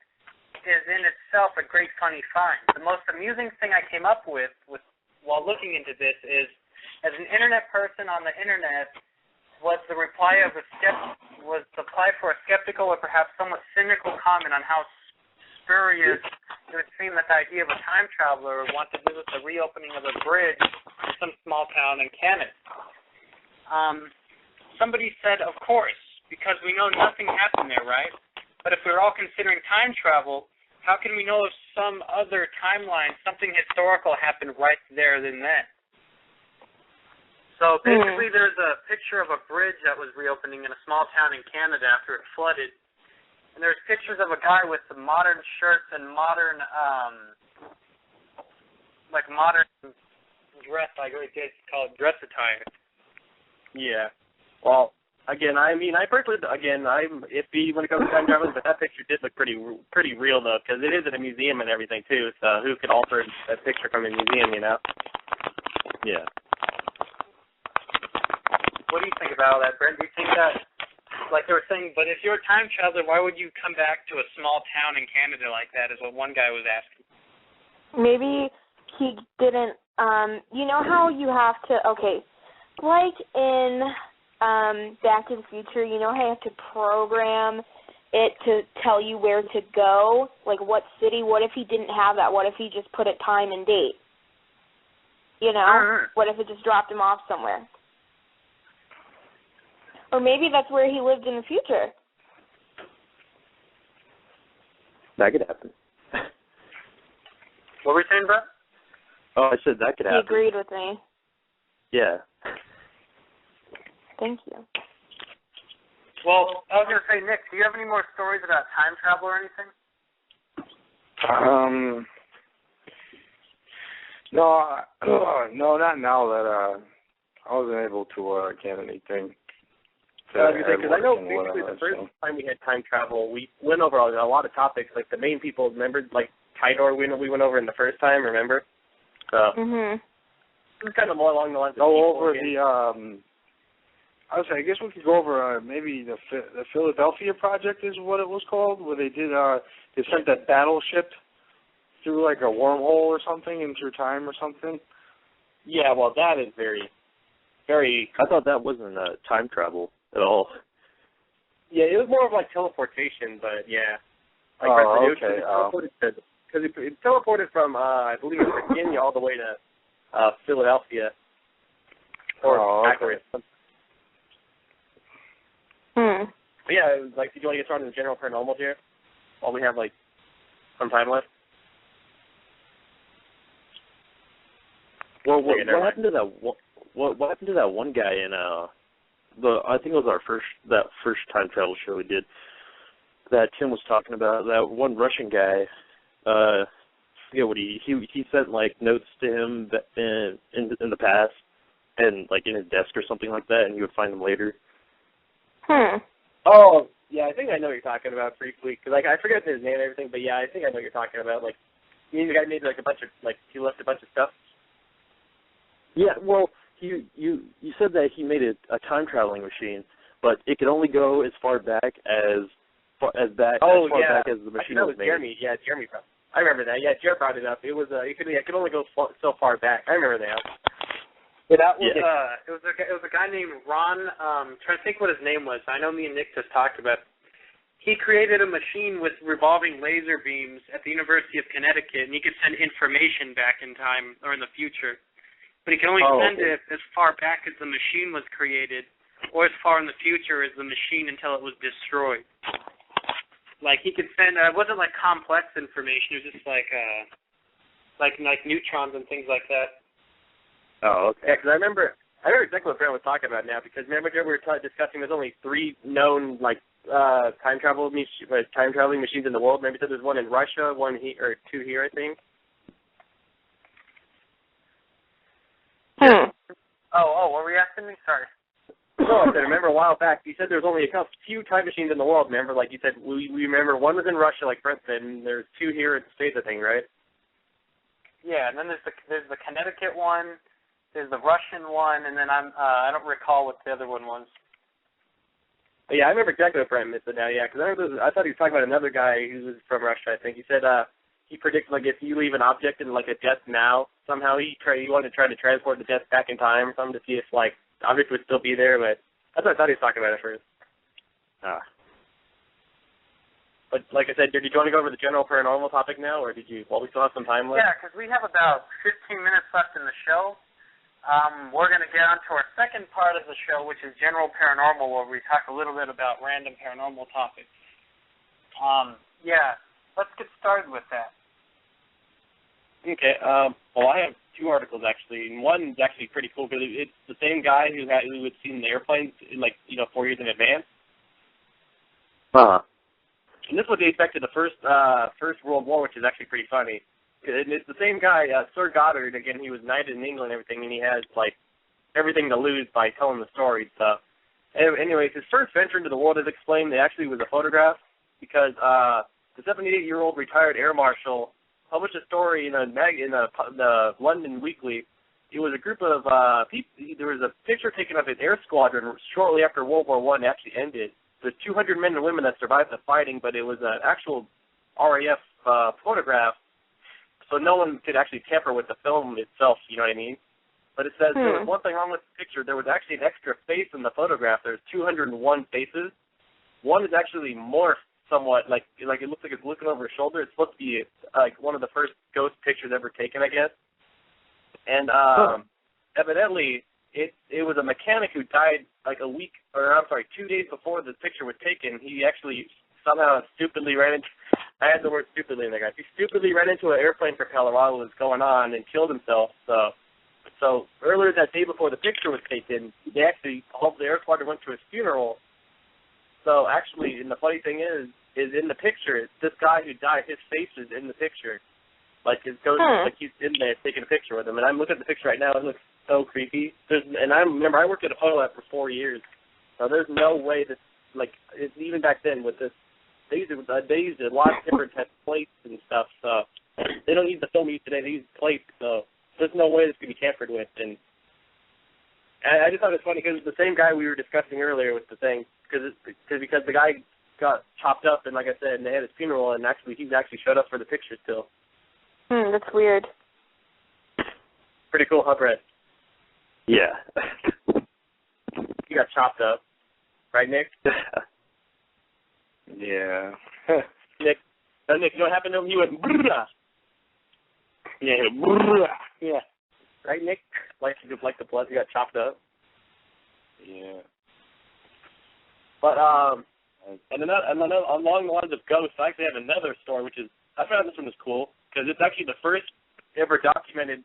is in itself a great funny find, the most amusing thing I came up with while looking into this is, as an internet person on the internet, was the reply for a skeptical or perhaps somewhat cynical comment on how spurious it would seem that the idea of a time traveler would want to visit the reopening of a bridge in some small town in Canada. Somebody said, of course, because we know nothing happened there, right? But if we're all considering time travel, how can we know if some other timeline, something historical happened right there and then? So basically there's a picture of a bridge that was reopening in a small town in Canada after it flooded. And there's pictures of a guy with some modern shirts and modern dress, like it's called dress attire. Yeah. Well, again, I personally, I'm iffy when it comes to time traveling, but that picture did look pretty real, though, because it is in a museum and everything, too, so who could alter that picture from a museum, you know? Yeah. What do you think about all that, Brent? Do you think that, like they were saying, but if you're a time traveler, why would you come back to a small town in Canada like that, is what one guy was asking. Maybe he didn't, you know how you have to, like in Back to the Future, you know how you have to program it to tell you where to go, like what city? What if he didn't have that? What if he just put a time and date? You know? What if it just dropped him off somewhere? Or maybe that's where he lived in the future. That could happen. What were you saying, Brett? Oh, I said that could happen. He agreed with me. Yeah. Thank you. Well, I was going to say, Nick, do you have any more stories about time travel or anything? No, not now that I wasn't able to get anything. Because I know basically the first time we had time travel, we went over a lot of topics, like the main people, remember, like Tidor we went over in the first time, remember? So, it was kind of more along the lines of I guess we could go over maybe the Philadelphia Project is what it was called, where they did they sent that battleship through like a wormhole or something into time or something. Yeah, well, that is very, very. I thought that wasn't time travel at all. Yeah, it was more of like teleportation, but yeah. Like Because it teleported from I believe Virginia all the way to Philadelphia. Or backwards. But yeah, it was like, did you want to get started in the general paranormal here? While we have like some time left. Well, what happened to that? What happened to that one guy in I think it was our first time travel show we did that Tim was talking about. That one Russian guy. I forget what he sent like notes to him that in the past, and like in his desk or something like that, and he would find them later. Oh, yeah, I think I know what you're talking about briefly, because like I forget his name and everything, but yeah, I think I know what you're talking about. Like, you mean the guy made like a bunch of he left a bunch of stuff. Yeah, well, you said that he made a time traveling machine, but it can only go as far back as back as the machine was made. Jeremy. Yeah, Jeremy. I remember that. Yeah, Jeremy brought it up. It was it could only go so far back. I remember that. Yeah, that was it was a guy named Ron. Trying to think what his name was. I know me and Nick just talked about it. He created a machine with revolving laser beams at the University of Connecticut, and he could send information back in time or in the future. But he can only send it as far back as the machine was created, or as far in the future as the machine until it was destroyed. Like he could send, it wasn't like complex information. It was just like neutrons and things like that. Oh, okay. Yeah, because I remember exactly what Brent was talking about now. Because remember we were discussing there's only 3 known time traveling machines in the world. Maybe there's one in Russia, 1 here, or 2 here, I think. Oh, what were you asking me? Sorry. No, I said, remember a while back, you said there was only a few time machines in the world. Remember, like you said, we remember one was in Russia, like Brent said, and there's 2 here in the States, I think, right? Yeah, and then there's the Connecticut one, there's the Russian one, and then I don't recall what the other one was. Yeah, I remember exactly what Brent said now. Yeah, because I thought he was talking about another guy who was from Russia. I think he said he predicted like if you leave an object in like a desk now, somehow he wanted to try to transport the desk back in time or something to see if like the object would still be there. But that's what I thought he was talking about at first. But like I said, did you want to go over the general paranormal topic now, or did you? Well, we still have some time left. Yeah, because we have about 15 minutes left in the show. We're going to get on to our second part of the show, which is general paranormal, where we talk a little bit about random paranormal topics. Yeah, let's get started with that. Okay. Well, I have 2 articles actually, and one is actually pretty cool because it's the same guy who had seen the airplanes in 4 years in advance. And this one dates back to the First World War, which is actually pretty funny. And it's the same guy, Sir Goddard. Again, he was knighted in England and everything, and he has like everything to lose by telling the story. So, anyways, his first venture into the world is explained. It actually was a photograph because the 78-year-old retired air marshal published a story in the London Weekly. It was a group of people. There was a picture taken of his air squadron shortly after World War I actually ended. There's 200 men and women that survived the fighting, but it was an actual RAF photograph, so no one could actually tamper with the film itself, you know what I mean? But it says there was one thing wrong with the picture. There was actually an extra face in the photograph. There's 201 faces. One is actually morphed somewhat, like it looks like it's looking over his shoulder. It's supposed to be like one of the first ghost pictures ever taken, I guess. And evidently, it was a mechanic who died like 2 days before the picture was taken. He actually somehow stupidly ran into, I had the word stupidly in there, guys. He stupidly ran into an airplane propeller while it was going on and killed himself. So earlier that day before the picture was taken, all the air squadron went to his funeral. So actually, and the funny thing is in the picture, it's this guy who died, his face is in the picture. Like his ghost, like he's in there taking a picture with him. And I'm looking at the picture right now. It looks so creepy. I worked at a photo lab for 4 years. So there's no way that, like, even back then with this, they used a lot of different types of plates and stuff. So they don't use the film used today. They use plates. So there's no way this could be tampered with. And I just thought it was funny because it's the same guy we were discussing earlier with the thing. Because the guy got chopped up, and like I said, and they had his funeral, and he's actually showed up for the picture still. That's weird. Pretty cool, huh, Brett? Yeah. He got chopped up. Right, Nick? Yeah. Nick, you know what happened to him? He went, brrrah. Yeah, brrrah. Yeah. Right, Nick? Like the blood, he got chopped up. Yeah. But, and along the lines of ghosts, I actually have another story, which is, I found this one was cool, because it's actually the first ever documented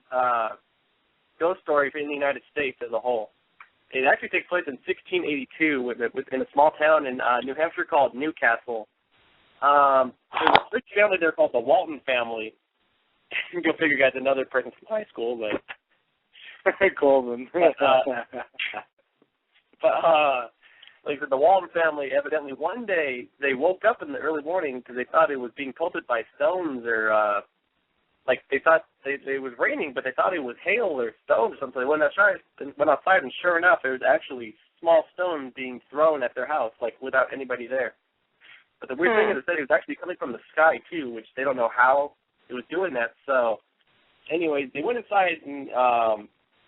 ghost story in the United States as a whole. It actually takes place in 1682 in a small town in New Hampshire called Newcastle. There's a rich family there called the Walton family. Go figure, guys, another person from high school, but Coleman. Like the Walton family, evidently one day they woke up in the early morning because they thought it was being pelted by stones or like they thought it was raining, but they thought it was hail or stones or something. They went outside and sure enough, it was actually small stones being thrown at their house, like without anybody there. But the weird thing is that it was actually coming from the sky too, which they don't know how it was doing that. So, anyways, they went inside and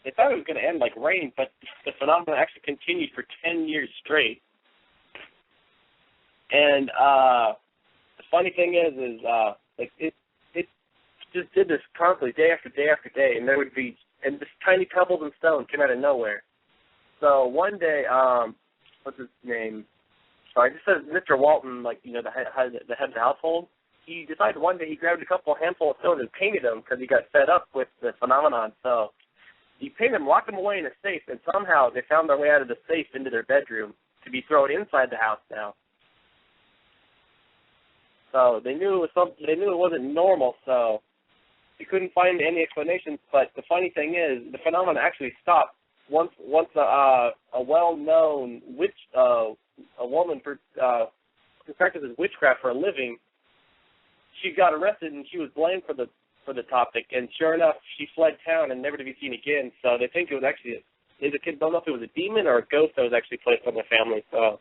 they thought it was going to end like rain, but the phenomenon actually continued for 10 years straight. And the funny thing is like it just did this constantly, day after day after day, and there would be just tiny pebbles and stones came out of nowhere. So one day, what's his name? So I just said Mr. Walton, like, you know, the head of the household. He decided one day he grabbed a handful of stones and painted them because he got fed up with the phenomenon. So he painted them, locked them away in a safe, and somehow they found their way out of the safe into their bedroom to be thrown inside the house now. So they knew it was something. They knew it wasn't normal. So they couldn't find any explanations. But the funny thing is, the phenomenon actually stopped once a well-known witch, a woman who practices witchcraft for a living. She got arrested and she was blamed for the topic. And sure enough, she fled town and never to be seen again. So they think it was actually the kids don't know if it was a demon or a ghost that was actually placed on the family. So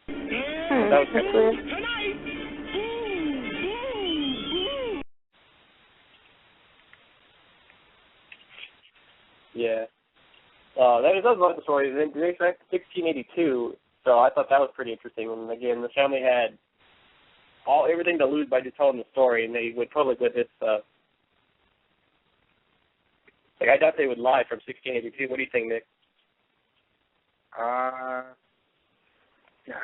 that was that's weird. Yeah. That was one of the stories. They dates back to 1682, so I thought that was pretty interesting. And again, the family had everything to lose by just telling the story, and they would totally with it. Like, I doubt they would lie from 1682. What do you think, Nick? Yeah,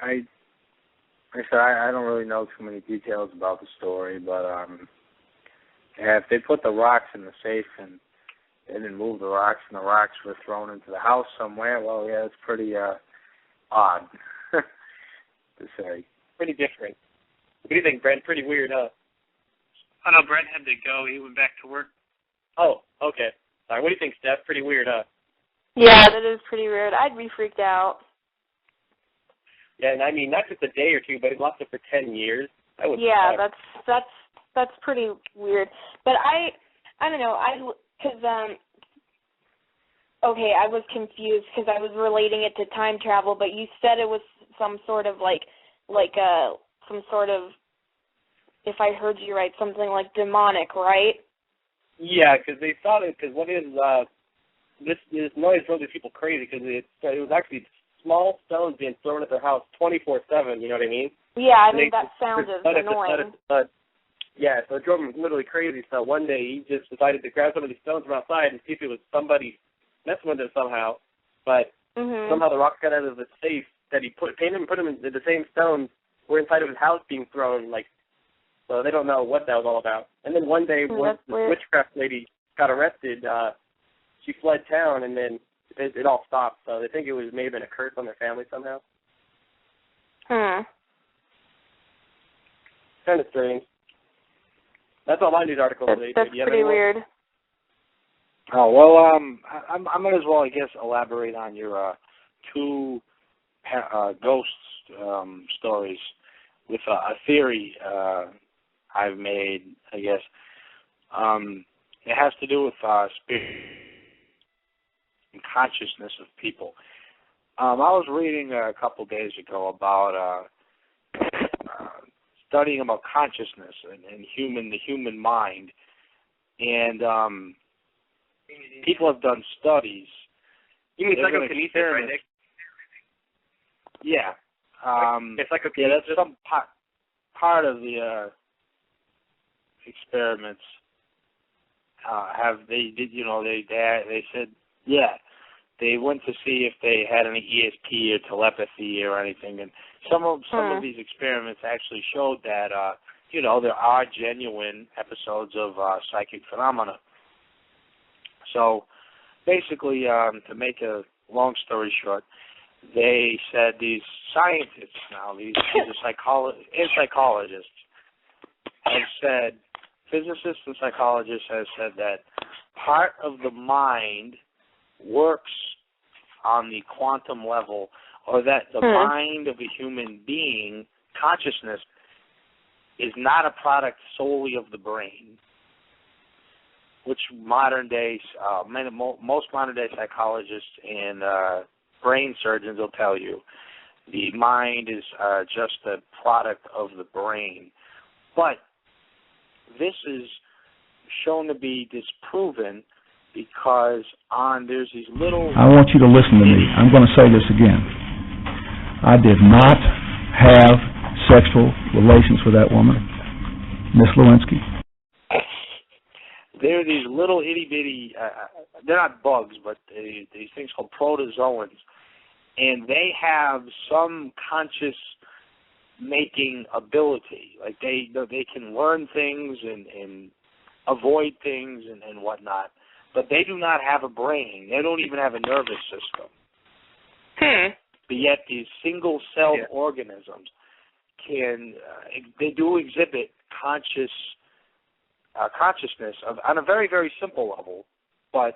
I don't really know too many details about the story, but yeah, if they put the rocks in the safe and they didn't move the rocks and the rocks were thrown into the house somewhere, well, yeah, it's pretty odd to say. Pretty different. What do you think, Brent? Pretty weird, huh? Oh, no, Brent had to go. He went back to work. Oh, okay. All right, what do you think, Steph? Pretty weird, huh? Yeah, that is pretty weird. I'd be freaked out. Yeah, and I mean, not just a day or two, but it lasted for 10 years. Yeah, that's pretty weird. But I don't know, okay, I was confused because I was relating it to time travel, but you said it was some sort of some sort of, if I heard you right, something like demonic, right? Yeah, because they thought it, because what is, this noise drove these people crazy because it was actually small stones being thrown at their house 24/7, you know what I mean? Yeah, I mean, that sounds annoying. Yeah, so it drove him literally crazy. So one day he just decided to grab some of these stones from outside and see if it was somebody messing with him somehow. But somehow the rocks got out of the safe that he painted and put them in the same stones were inside of his house being thrown. So they don't know what that was all about. And then one day, once the witchcraft lady got arrested, she fled town, and then it all stopped. So they think it may have been a curse on their family somehow. Kind of strange. That's all my news articles today. That's pretty weird. Oh, well, I might as well, I guess, elaborate on your two ghost stories with a theory I've made, I guess. It has to do with spirit and consciousness of people. I was reading a couple days ago about studying about consciousness and the human mind, and people have done studies. You mean psychokinesis, right, Nick? Yeah. It's like that's some part of the experiments. They said, yeah, they went to see if they had any ESP or telepathy or anything, and some of these experiments actually showed that there are genuine episodes of psychic phenomena. So basically, to make a long story short, they said these scientists now, these psychologists have said, physicists and psychologists have said that part of the mind works on the quantum level, or that the mind of a human being, consciousness, is not a product solely of the brain, which most modern day psychologists and brain surgeons will tell you the mind is just a product of the brain. But this is shown to be disproven because there's these little... I want you to listen to me. I'm going to say this again. I did not have sexual relations with that woman, Miss Lewinsky. There are these little itty-bitty, they're not bugs, but these things called protozoans, and they have some conscious-making ability. Like they can learn things and avoid things and whatnot, but they do not have a brain. They don't even have a nervous system. But yet these single-celled organisms they do exhibit consciousness on a very, very simple level, but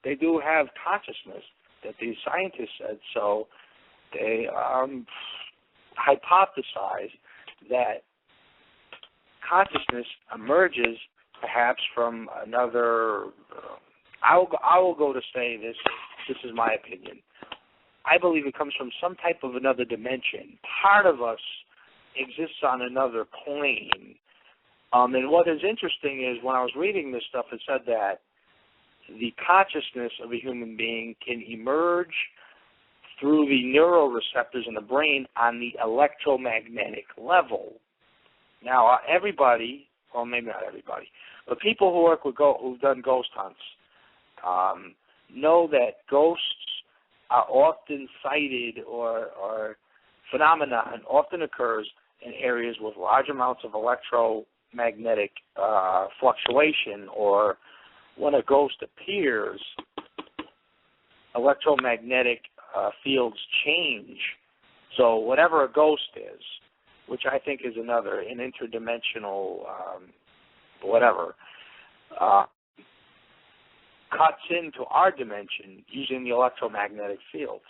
they do have consciousness that these scientists said. So they hypothesize that consciousness emerges perhaps from another. I will go to say this. This is my opinion. I believe it comes from some type of another dimension. Part of us exists on another plane. And what is interesting is when I was reading this stuff, it said that the consciousness of a human being can emerge through the neuroreceptors in the brain on the electromagnetic level. Now, everybody, well, maybe not everybody, but people who work with who've done ghost hunts know that ghosts are often sighted or phenomenon often occurs in areas with large amounts of electromagnetic fluctuation, or when a ghost appears, electromagnetic fields change. So whatever a ghost is, which I think is an interdimensional whatever, cuts into our dimension using the electromagnetic fields.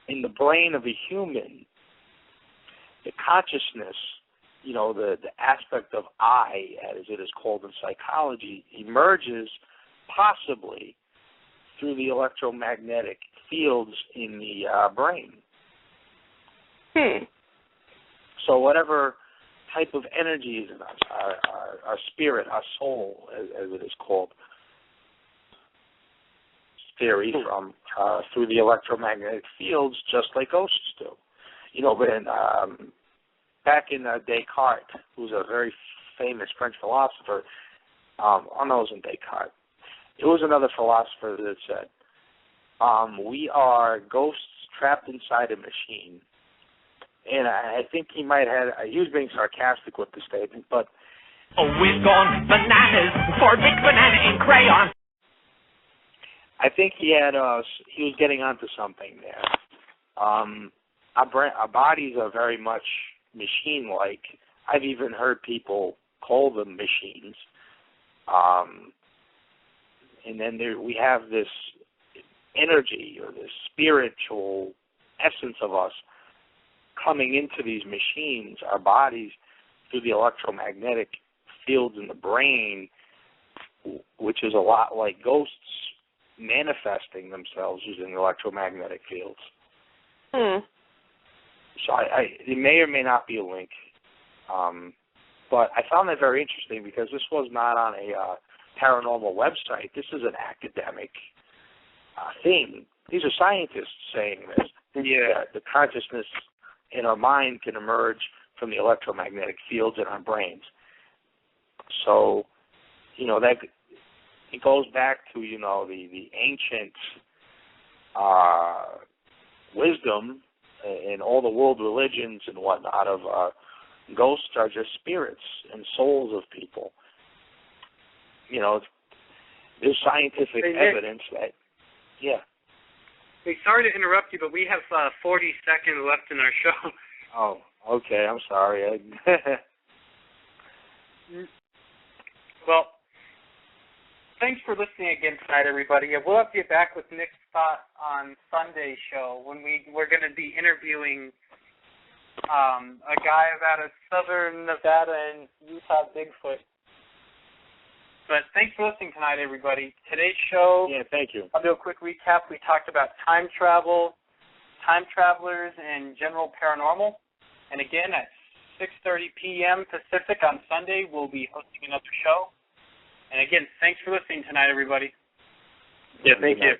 In the brain of a human, the consciousness, the aspect of I, as it is called in psychology, emerges possibly through the electromagnetic fields in the brain. So whatever type of energy is in us, our spirit, our soul, as it is called, theory from through the electromagnetic fields, just like ghosts do. But back in Descartes, who's a very famous French philosopher, I know it wasn't Descartes. It was another philosopher that said, we are ghosts trapped inside a machine. And I think he was being sarcastic with the statement, but... Oh, we've gone bananas for Big Banana and Crayon. I think he was getting onto something there. Our bodies are very much machine-like. I've even heard people call them machines. And then we have this energy or this spiritual essence of us coming into these machines, our bodies, through the electromagnetic fields in the brain, which is a lot like ghosts manifesting themselves using electromagnetic fields. So it may or may not be a link, but I found that very interesting because this was not on a paranormal website. This is an academic thing. These are scientists saying this. The consciousness in our mind can emerge from the electromagnetic fields in our brains. So, that it goes back to, the ancient wisdom in all the world religions and whatnot of ghosts are just spirits and souls of people. There's scientific evidence that, Hey, sorry to interrupt you, but we have 40 seconds left in our show. Oh, okay. I'm sorry. Well, thanks for listening again tonight, everybody. We'll have you back with Nick Spot on Sunday's show when we're going to be interviewing a guy about a southern Nevada and Utah Bigfoot. But thanks for listening tonight, everybody. Today's show. Yeah, thank you. I'll do a quick recap. We talked about time travel, time travelers, and general paranormal. And again, at 6:30 p.m. Pacific on Sunday, we'll be hosting another show. And again, thanks for listening tonight, everybody. Yeah, thank you.